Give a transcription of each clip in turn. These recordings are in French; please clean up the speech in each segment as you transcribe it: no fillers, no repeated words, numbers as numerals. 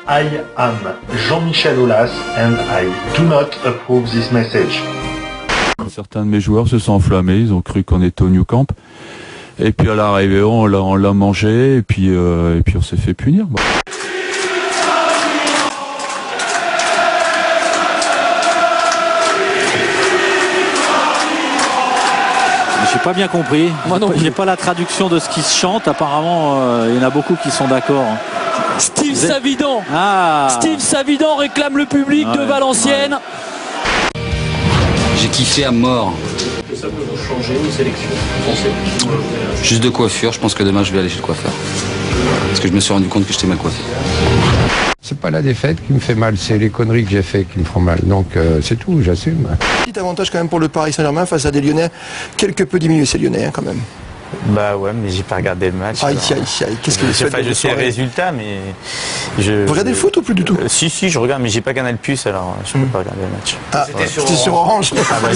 I am Jean-Michel Aulas and I do not approve this message. Certains de mes joueurs se sont enflammés, ils ont cru qu'on était au New Camp. Et puis à l'arrivée, on l'a mangé et puis on s'est fait punir. Bon. J'ai pas bien compris. Moi non, j'ai pas la traduction de ce qui se chante. Apparemment, il y en a beaucoup qui sont d'accord. Steve Savidan. Ah. Steve Savidan réclame le public de Valenciennes. Ouais. J'ai kiffé à mort. Ça peut vous changer une sélection française? Juste de coiffure, je pense que demain je vais aller chez le coiffeur. Parce que je me suis rendu compte que j'étais mal coiffé. C'est pas la défaite qui me fait mal, c'est les conneries que j'ai fait qui me font mal. Donc c'est tout, j'assume. Petit avantage quand même pour le Paris Saint-Germain face à des Lyonnais, quelque peu diminué ces Lyonnais quand même. Bah ouais, mais j'ai pas regardé le match. Aïe, aïe, aïe, qu'est-ce que vous faites? Je sais le résultat, mais Vous regardez le foot ou plus du tout? Si, je regarde, mais j'ai pas Canal Plus, alors je peux pas regarder le match. Ah, c'était sur Orange. Ah bah,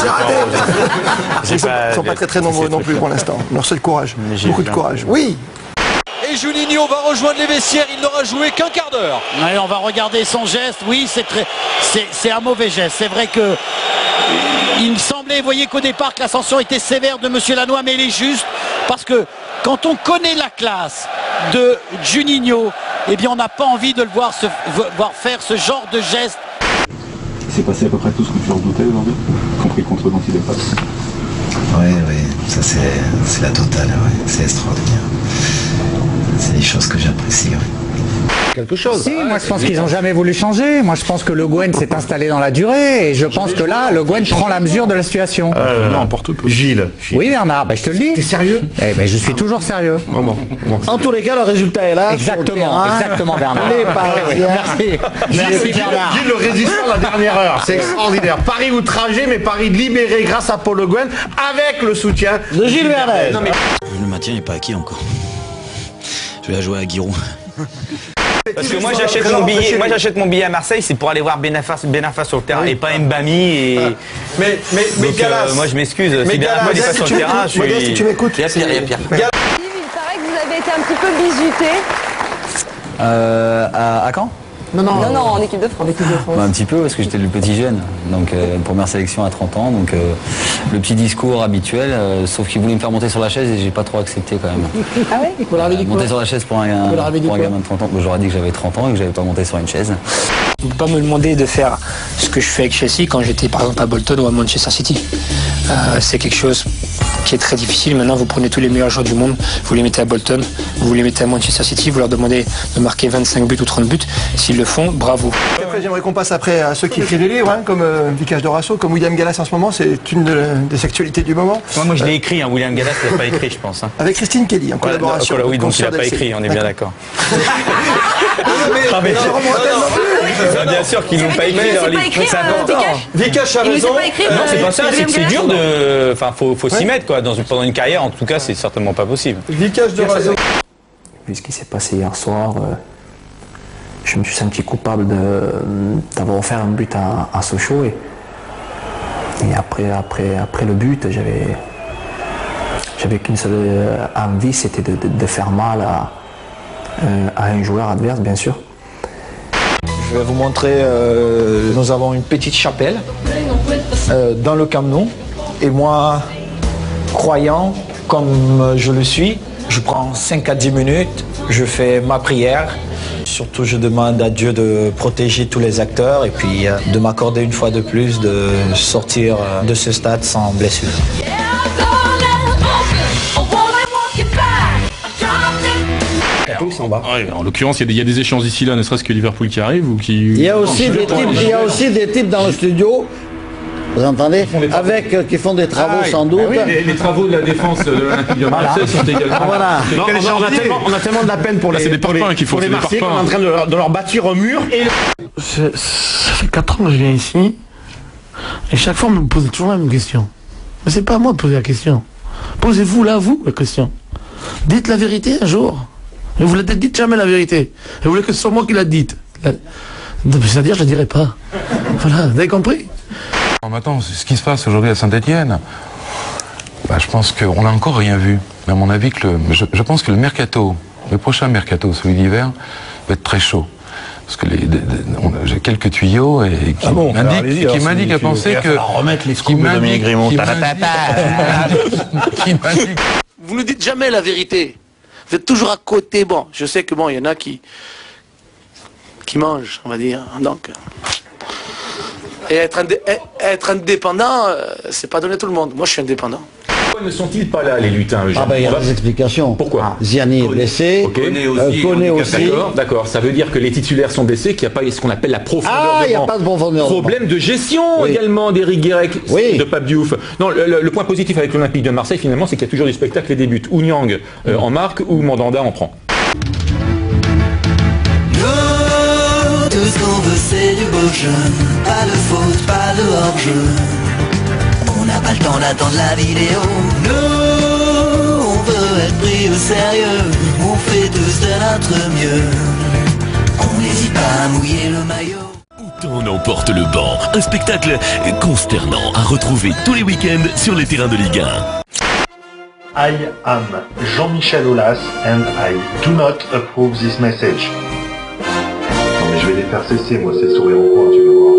ils sont pas très nombreux non plus pour l'instant. Alors c'est le courage, beaucoup de courage. Oui. Et Juninho va rejoindre les vestiaires, il n'aura joué qu'un quart d'heure. Ouais, on va regarder son geste, oui c'est un mauvais geste, c'est vrai que il me semblait, vous voyez qu'au départ que l'ascension était sévère de Monsieur Lannoy, mais il est juste, parce que quand on connaît la classe de Juninho, eh bien on n'a pas envie de le voir faire ce genre de geste. Il s'est passé à peu près tout ce que tu redoutais aujourd'hui, y compris le contre d'antidépasse. Oui, ça c'est la totale, ouais. C'est extraordinaire. C'est des choses que j'apprécie. Ouais. Quelque chose. Si, moi je pense qu'ils n'ont jamais voulu changer. Moi je pense que Le Guen s'est installé dans la durée et je pense que là, Le Guen prend la mesure de la situation. Non, n'importe quoi. Gilles. Oui Bernard, je te le dis. T'es sérieux? Eh ben, je suis toujours sérieux. Bon. En tous les cas, le résultat est là. Exactement Bernard. Merci Bernard. Gilles, le résistant la dernière heure, c'est extraordinaire. Paris outragé, mais Paris libéré grâce à Paul Le Guen, avec le soutien de Gilles Vernet. Le maintien n'est pas acquis encore. Je vais la jouer à Giroud. Parce que moi j'achète mon billet à Marseille, c'est pour aller voir Ben Arfa sur le terrain et pas Mbami et. Mais Galas, moi je m'excuse. Si Ben Arfa n'est pas sur le terrain, je suis. Si tu m'écoutes. Il y a Pierre. Il paraît que vous avez été un petit peu bizuté. À Caen? Non, en équipe de France. Bah, un petit peu, parce que j'étais le petit jeune. Donc, première sélection à 30 ans. Donc, le petit discours habituel, sauf qu'il voulait me faire monter sur la chaise et j'ai pas trop accepté quand même. Ah ouais? Monter sur la chaise pour un gamin de 30 ans. J'aurais dit que j'avais 30 ans et que j'avais pas monté sur une chaise. Vous ne pouvez pas me demander de faire ce que je fais avec Chelsea quand j'étais par exemple à Bolton ou à Manchester City. C'est quelque chose qui est très difficile. Maintenant, vous prenez tous les meilleurs joueurs du monde, vous les mettez à Bolton, vous les mettez à Manchester City, vous leur demandez de marquer 25 buts ou 30 buts. S'ils le font, bravo. Après, j'aimerais qu'on passe après à ceux qui écrivent des livres, comme Vicage Dorasso, comme William Gallas en ce moment. C'est une des actualités du moment. Moi je l'ai écrit, William Gallas l'a pas écrit, je pense. Avec Christine Kelly, en collaboration. Oui, donc il n'a pas écrit, on est bien d'accord. Bien sûr qu'ils n'ont pas écrit leur livre. C'est important. Vicage a raison. Non, c'est pas ça, c'est dur de. Enfin, faut s'y mettre, quoi. Pendant une carrière, en tout cas, c'est certainement pas possible. Vicage de raison. Vu ce qui s'est passé hier soir, je me suis senti coupable d'avoir offert un but à Sochaux. Et après le but, j'avais qu'une seule envie, c'était de faire mal à un joueur adverse, bien sûr. Je vais vous montrer, nous avons une petite chapelle dans le Camp Nou. Et moi, croyant comme je le suis, je prends 5 à 10 minutes, je fais ma prière. Surtout, je demande à Dieu de protéger tous les acteurs et puis de m'accorder une fois de plus de sortir de ce stade sans blessure. Ouais, en l'occurrence, il y a des échanges ici là, ne serait-ce que Liverpool qui arrive ou qui. Il y a aussi des types dans le studio. Vous entendez? Qui font des travaux sans doute. Oui, les travaux de la défense de l'Olympique de Marseille sont également. Voilà. On a tellement de la peine pour les. C'est des parpaings qu'il faut. Pour les Marseillais qu'on est en train de leur bâtir un mur. Ça fait 4 ans que je viens ici. Et chaque fois, on me pose toujours la même question. Mais c'est pas à moi de poser la question. Posez-vous là, vous, la question. Dites la vérité un jour. Mais vous ne dites jamais la vérité. Et vous voulez que ce soit moi qui la dite. C'est-à-dire, je ne la dirai pas. Voilà, vous avez compris? Maintenant, ce qui se passe aujourd'hui à Saint-Etienne, je pense qu'on n'a encore rien vu. Mais à mon avis, je pense que le prochain mercato, celui d'hiver, va être très chaud. Parce que j'ai quelques tuyaux et qui m'indiquent à penser que... remettre les scoops de Dominique Grimaud. Vous ne dites jamais la vérité. Vous êtes toujours à côté. Bon, je sais que bon, il y en a qui mangent, on va dire. Donc, et être indépendant, c'est pas donné à tout le monde. Moi, je suis indépendant. Pourquoi ne sont-ils pas là, les lutins? Il y a des explications. Pourquoi? Ziani est blessé, Koné aussi. D'accord, ça veut dire que les titulaires sont blessés, qu'il n'y a pas ce qu'on appelle la profondeur il n'y a pas de profondeur. Problème de gestion également d'Éric Guirec, de Pape Diouf. Non, le point positif avec l'Olympique de Marseille, finalement, c'est qu'il y a toujours du spectacle et des buts. Ou Niang en marque, ou Mandanda en prend. Tout ce qu'on veut c'est du beau jeu, pas de faute, pas de hors-jeu. On n'a pas le temps d'attendre la vidéo. Nous, on veut être pris au sérieux. On fait tous de notre mieux. On n'hésite pas à mouiller le maillot. Autant emporte le banc, un spectacle consternant à retrouver tous les week-ends sur les terrains de Ligue 1. I am Jean-Michel Aulas and I do not approve this message. Non mais je vais les faire cesser moi ces sourires au coin, tu vas voir.